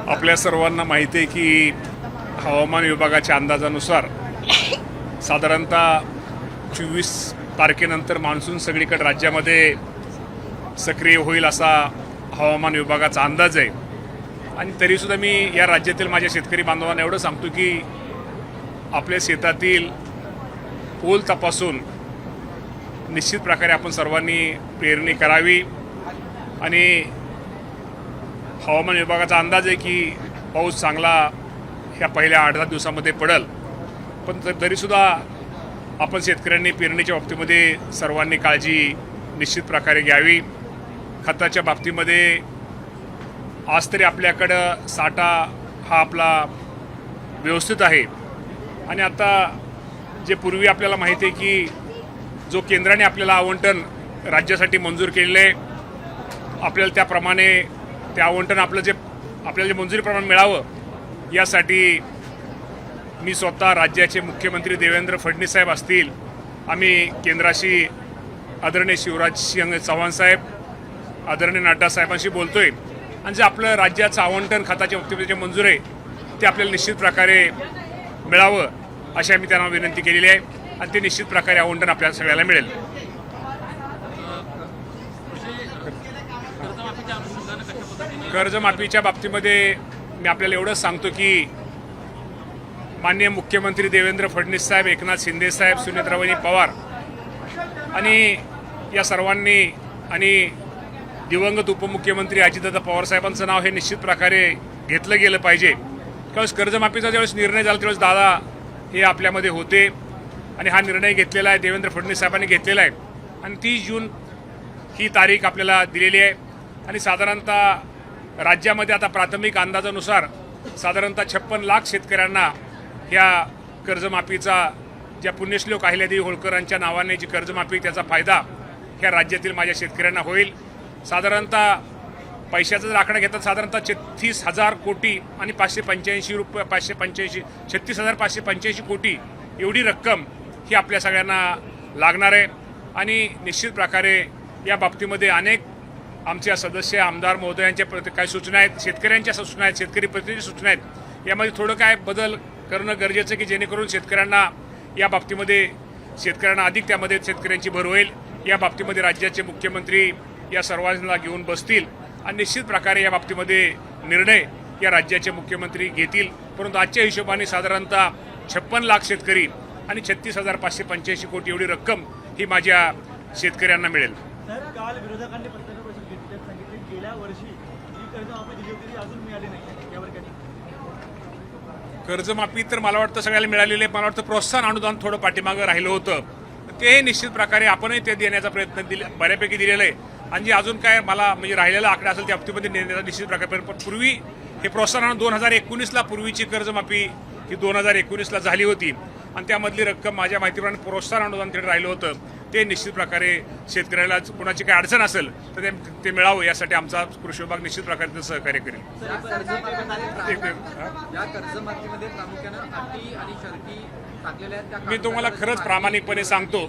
आपल्या सर्वांना माहिती आहे की हवामान विभागाच्या अंदाजानुसार साधारणतः 24 तारखेनंतर मान्सून सगळीकडे राज्यामध्ये सक्रिय होईल असा हवामान विभागाचा अंदाज आहे। आणि तरीसुद्धा मी या राज्यातील माझ्या शेतकरी बांधवांना एवढं सांगतो की आपल्या शेतातील पोल तपासून निश्चित प्रकारे आपण सर्वांनी पेरणी करावी। आणि हवामान विभागाचा अंदाज आहे की पाऊस चांगला ह्या पहिल्या 8-10 दिवसामध्ये पडेल, पण तरीसुद्धा आपण शेतकऱ्यांनी पेरणीच्या बाबतीमध्ये सर्वांनी काळजी निश्चित प्रकारे घ्यावी। खताच्या बाबतीमध्ये आज तरी आपल्याकडं साठा हा आपला व्यवस्थित आहे। आणि आता जे पूर्वी आपल्याला माहिती आहे की जो केंद्राने आपल्याला आवंटन राज्यासाठी मंजूर केलेलं आहे, आपल्याला त्याप्रमाणे ते आवंटन आपल्याला जे मंजुरी प्रमाण मिळावं यासाठी मी स्वतः राज्याचे मुख्यमंत्री देवेंद्र फडणवीस साहेब असतील, आम्ही केंद्राशी आदरणीय शिवराजसिंह चौहान साहेब, आदरणीय नड्डा साहेबांशी बोलतोय। आणि जे आपलं राज्याचं आवंटन खताच्या बाबतीमध्ये जे मंजूर आहे ते आपल्याला निश्चित प्रकारे मिळावं अशी आम्ही त्यांना विनंती केलेली आहे आणि ते निश्चित प्रकारे आवंटन आपल्याला सगळ्याला मिळेल। कर्जमाफीच्या बाबतीमध्ये मी आपल्याला एवढंच सांगतो की माननीय मुख्यमंत्री देवेंद्र फडणवीस साहेब, एकनाथ शिंदे साहेब, सुनेत्रावणी पवार आणि या सर्वांनी आणि दिवंगत उपमुख्यमंत्री अजितदादा पवार साहेबांचं नाव हे निश्चित प्रकारे घेतलं गेलं पाहिजे। त्यावेळेस कर्जमाफीचा ज्यावेळेस निर्णय झाला त्यावेळेस दादा हे आपल्यामध्ये होते आणि हा निर्णय घेतलेला आहे देवेंद्र फडणवीस साहेबांनी घेतलेला आहे। आणि 30 जून ही तारीख आपल्याला दिलेली आहे। आणि साधारणतः राज्यामध्ये आता प्राथमिक अंदाजानुसार साधारणतः 56 लाख शेतकऱ्यांना ह्या कर्जमाफीचा, ज्या पुण्यश्लोक अहिल्यादेवी होळकरांच्या नावाने जी कर्जमाफी त्याचा फायदा ह्या राज्यातील माझ्या शेतकऱ्यांना होईल। साधारणतः पैशाचा जर आकडा घेतात साधारणतः 36,000 कोटी आणि 36,585 कोटी एवढी रक्कम ही आपल्या सगळ्यांना लागणार आहे। आणि निश्चित प्रकारे या बाबतीमध्ये अनेक आमच्या सदस्य आमदार महोदयांच्या काही सूचना आहेत, शेतकऱ्यांच्या सूचना आहेत, शेतकरी प्रतिनिधी सूचना आहेत। यामध्ये थोडं काय बदल करणं गरजेचं की जेणेकरून शेतकऱ्यांना या बाबतीमध्ये शेतकऱ्यांना अधिक त्यामध्ये शेतकऱ्यांची भर होईल। या बाबतीमध्ये राज्याचे मुख्यमंत्री या सर्वांना घेऊन बसतील आणि निश्चित प्रकारे या बाबतीमध्ये निर्णय या राज्याचे मुख्यमंत्री घेतील। परंतु आजच्या हिशोबाने साधारणतः 56 लाख शेतकरी आणि 36,585 कोटी एवढी रक्कम ही माझ्या शेतकऱ्यांना मिळेल। काल विरोधकांनी पत्रकार परिषद घेतली, त्यात सांगितले गेल्या वर्षी जी कर्जमाफी दिली होती ती अजून मिळाली नाही, यावर काय? कर्जमाफी तर मला वाटतं सगळ्याला मिळालेलं आहे। मला वाटतं प्रोत्साहन अनुदान थोडं पाठीमागं राहिलं होतं, ते निश्चित प्रकारे आपणही ते देण्याचा प्रयत्न बऱ्यापैकी दिलेला आहे। आणि जे अजून काय मला म्हणजे राहिलेला आकडा असेल त्या बाबतीमध्ये देण्याचा निश्चित प्रकारे, पण पूर्वी हे प्रोत्साहन 2019ला पूर्वीची कर्जमाफी ही 2019ला झाली होती आणि त्यामधली रक्कम माझ्या माहितीप्रमाणे प्रोत्साहन अनुदान तिथे राहिलं होतं, ते निश्चित प्रकारे शेतकऱ्याला कुणाची काही अडचण असेल तर ते मिळावं यासाठी आमचा कृषी विभाग निश्चित प्रकारे सहकार्य करेल। मी तुम्हाला खरंच प्रामाणिकपणे सांगतो,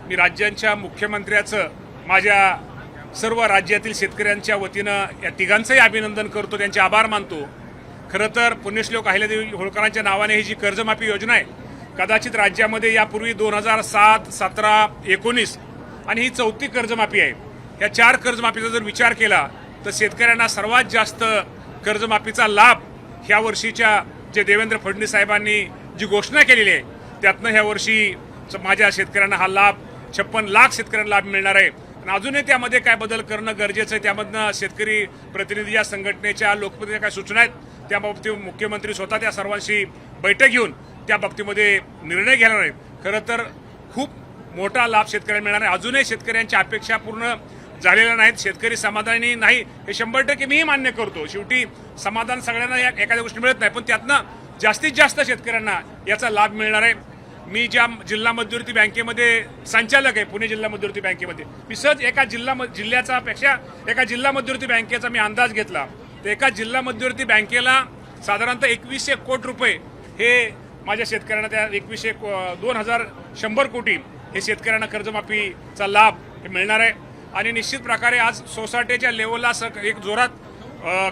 मी राज्यांच्या मुख्यमंत्र्याचं माझ्या सर्व राज्यातील शेतकऱ्यांच्या वतीनं या तिघांचंही अभिनंदन करतो, त्यांचे आभार मानतो। खरं तर पुण्यश्लोक अहिल्यादेवी होळकरांच्या नावाने ही जी कर्जमाफी योजना आहे कदाचित राज्यामध्ये यापूर्वी 2007, 17, 19 आणि ही 4थी कर्जमाफी आहे। या 4 कर्जमाफीचा जर विचार केला तर शेतकऱ्यांना सर्वात जास्त कर्जमाफीचा लाभ ह्या वर्षीच्या जे देवेंद्र फडणवीस साहेबांनी जी घोषणा केलेली आहे त्यातनं ह्या वर्षी माझ्या शेतकऱ्यांना हा लाभ 56 लाख शेतकऱ्यांना लाभ मिळणार आहे। आणि अजूनही त्यामध्ये काय बदल करणं गरजेचं आहे, त्यामधनं शेतकरी प्रतिनिधी या संघटनेच्या लोकप्रतिनिधीच्या काय सूचना आहेत त्या बाबतीत मुख्यमंत्री स्वतः त्या सर्वांशी बैठक घेऊन त्या बाबतीमध्ये निर्णय घेणार आहेत। खरं तर खूप मोठा लाभ शेतकऱ्यांना मिळणार आहे। अजूनही शेतकऱ्यांच्या अपेक्षा पूर्ण झालेल्या नाहीत, शेतकरी समाधानी नाही हे 100% मीही मान्य करतो। शेवटी समाधान सगळ्यांना एखाद्या गोष्टी मिळत नाही, पण त्यातनं जास्तीत जास्त शेतकऱ्यांना याचा लाभ मिळणार आहे। मी ज्या जिल्हा मध्यवर्ती बँकेमध्ये संचालक आहे, पुणे जिल्हा मध्यवर्ती बँकेमध्ये, मी सहज एका जिल्ह्याचा पेक्षा एका जिल्हा मध्यवर्ती बँकेचा मी अंदाज घेतला तर एका जिल्हा मध्यवर्ती बँकेला साधारणतः 2100 कोटी रुपये हे माझ्या शेतकऱ्यांना त्या 2100 कोटी हे शेतकऱ्यांना कर्जमाफीचा लाभ हे मिळणार आहे। आणि निश्चित प्रकारे आज सोसायटीच्या लेवलला एक जोरात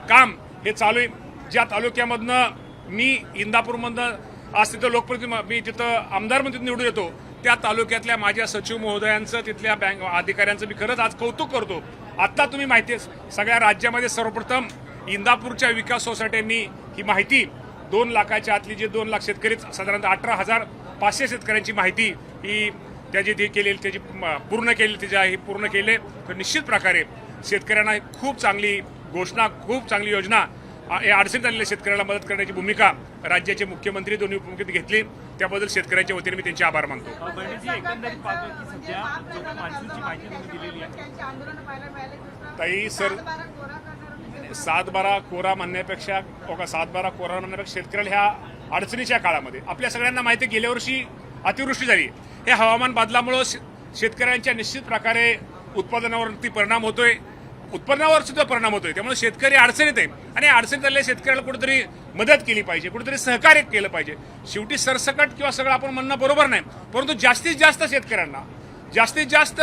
काम हे चालू आहे। ज्या तालुक्यामधनं मी इंदापूरमधनं आज तिथं लोकप्रतिनिधी मी तिथं आमदार म्हणून तिथं निवडून येतो, त्या तालुक्यातल्या माझ्या सचिव महोदयांचं तिथल्या बँक अधिकाऱ्यांचं मी खरंच आज कौतुक करतो. आत्ता तुम्ही माहिती आहे सगळ्या राज्यामध्ये सर्वप्रथम इंदापूरच्या विकास सोसायट्यांनी ही माहिती 2 लाखाच्या आतली जे 2 लाख शेतकरी साधारणतः 18,500 शेतकऱ्यांची माहिती ही त्याची ती केलेली त्याची पूर्ण केली त्याची पूर्ण केले. तर निश्चित प्रकारे शेतकऱ्यांना खूप चांगली घोषणा खूप चांगली योजना या अडचणीत आलेल्या शेतकऱ्याला मदत करण्याची भूमिका राज्याचे मुख्यमंत्री दोन्ही उपमुख्यमंत्री घेतली. त्याबद्दल शेतकऱ्यांच्या वतीने मी त्यांचे आभार मानतो. बंडीजी, एकंदरीत पाहतो की सध्या जो काही मान्सूनची माहिती तुम्ही दिलेली आहे ताई सर 7-12 कोरा म्हणण्यापेक्षा 7-12 कोरा म्हणण्यापेक्षा शेतकऱ्याला ह्या अडचणीच्या काळामध्ये आपल्या सगळ्यांना माहिती आहे गेल्या वर्षी अतिवृष्टी झाली. हे हवामान बदलामुळं शेतकऱ्यांच्या निश्चित प्रकारे उत्पादनावरती परिणाम होतोय, उत्पन्नावर सुद्धा परिणाम होतोय. त्यामुळे शेतकरी अडचणीत आहे आणि अडचणीत आलेल्या शेतकऱ्याला कुठेतरी मदत केली पाहिजे, कुठेतरी सहकार्य केलं पाहिजे. शेवटी सरसकट किंवा सगळं आपण म्हणणं बरोबर नाही, परंतु जास्तीत जास्त शेतकऱ्यांना जास्तीत जास्त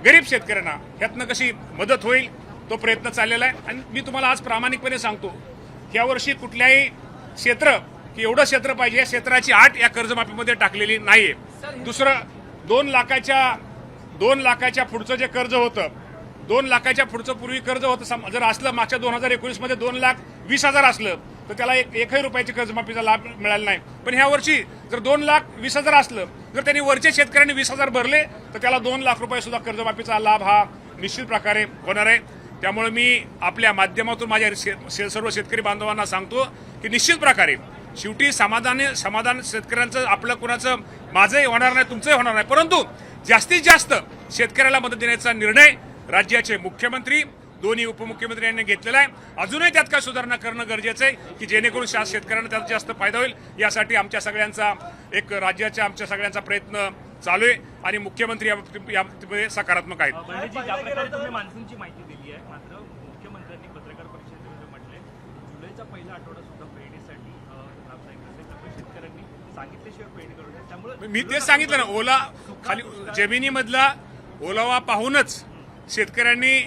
गरीब शेतकऱ्यांना ह्यातनं कशी मदत होईल तो प्रयत्न चाललेला आहे. आणि मी तुम्हाला आज प्रामाणिकपणे सांगतो यावर्षी कुठल्याही क्षेत्र की एवढं क्षेत्र पाहिजे या क्षेत्राची आट या कर्जमाफीमध्ये टाकलेली नाहीये. दुसरं 2 लाखाच्या पुढचं जे कर्ज होतं 2 लाखाच्या पुढचं पूर्वी कर्ज होतं जर असलं मागच्या 2019 मध्ये 2,20,000 असलं तर त्याला एकही रुपयाची कर्जमाफीचा लाभ मिळाला नाही. पण ह्या वर्षी जर 2,20,000 असलं जर त्यांनी वरच्या शेतकऱ्यांनी 20,000 भरले तर त्याला 2 लाख रुपये सुद्धा कर्जमाफीचा लाभ हा निश्चित प्रकारे होणार आहे. त्यामुळे मी आपल्या माध्यमातून माझ्या सर्व शेतकरी बांधवांना सांगतो की निश्चित प्रकारे शेवटी समाधान शेतकऱ्यांचं आपलं कुणाचं माझंही होणार नाही तुमचंही होणार नाही, परंतु जास्तीत जास्त शेतकऱ्याला मदत देण्याचा निर्णय राज्याचे मुख्यमंत्री दोन्ही उपमुख्यमंत्री यांनी घेतलेला आहे. अजूनही त्यात काय सुधारणा करणं गरजेचं आहे की जेणेकरून शेतकऱ्यांना त्यात जास्त फायदा होईल. यासाठी आमच्या सगळ्यांचा आमच्या सगळ्यांचा प्रयत्न चालू आहे आणि मुख्यमंत्री यामध्ये सकारात्मक आहेत. बंडीजी, ज्या प्रकारे तुम्ही मान्सूनची माहिती दिली आहे, मात्र मुख्यमंत्र्यांनी पत्रकार परिषदेमध्ये म्हटले जुलैचा पहिला आठवडा सुद्धा पेरणीसाठी शेतकऱ्यांनी सांगितल्याशिवाय पेरणी करू नये. त्यामुळे मी तेच सांगितलं ना, ओला खाली जमिनीमधला ओलावा पाहूनच शेतकऱ्यांनी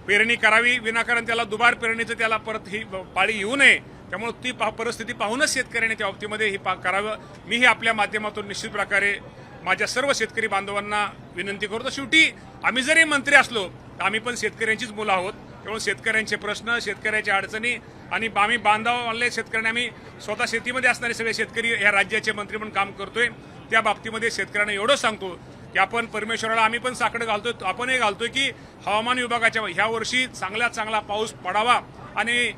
पेरणी करावी, विनाकारण त्याला दुबार पेरणीचं त्याला परत ही पाळी येऊ नये. त्यामुळे ती परिस्थिती पाहूनच शेतकऱ्यांनी त्या बाबतीमध्ये ही करावं. मीही आपल्या माध्यमातून निश्चित प्रकारे माझ्या सर्व शेतकरी बांधवांना विनंती करतो. शेवटी आम्ही जरी मंत्री असलो तर आम्ही पण शेतकऱ्यांचीच मुलं आहोत. त्यामुळे शेतकऱ्यांचे प्रश्न शेतकऱ्याच्या अडचणी आणि आम्ही बांधवांना शेतकऱ्यांना आम्ही स्वतः शेतीमध्ये असणारे सगळे शेतकरी ह्या राज्याचे मंत्री म्हणून काम करतोय. त्या बाबतीमध्ये शेतकऱ्यांना एवढं सांगतो की आपण परमेश्वराला आम्ही पण साकडं घालतोय, आपणही घालतोय की हवामान विभागाच्या ह्या वर्षी चांगल्यात चांगला पाऊस पडावा आणि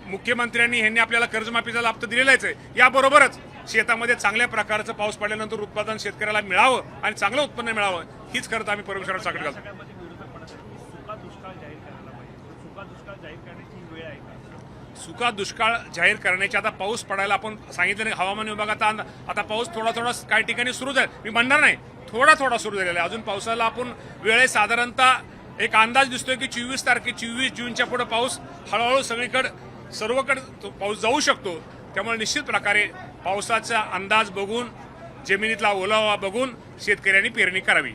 मुख्यमंत्र्यांनी ह्यांनी आपल्याला कर्जमाफीचा लाभ तर दिलेलाच आहे. याबरोबरच शेतामध्ये चांगल्या प्रकारचं पाऊस पडल्यानंतर उत्पादन शेतकऱ्याला मिळावं आणि चांगलं उत्पन्न मिळावं हीच करत आम्ही परमेश्वराला साकडं घालतो. सगळ्यामध्ये विरोधक म्हणत आहेत की सुका दुष्काळ जाहीर करायला पाहिजे. सुका दुष्काळ जाहीर करण्याची वेळ आहे का? सुका दुष्काळ जाहीर करण्याची आता पाऊस पडायला आपण सांगितलं नाही. हवामान विभागात आता पाऊस थोडा काही ठिकाणी सुरू झाला, मी म्हणणार नाही थोडा सुरू झालेला आहे. अजून पावसाला आपण वेळे साधारणतः एक अंदाज दिसतोय की 24 जूनच्या पुढे पाऊस हळूहळू सर्वकडे पाऊस जाऊ शकतो. त्यामुळे निश्चित प्रकारे पावसाचा अंदाज बघून जमिनीतला ओलावा बघून शेतकऱ्यांनी पेरणी करावी.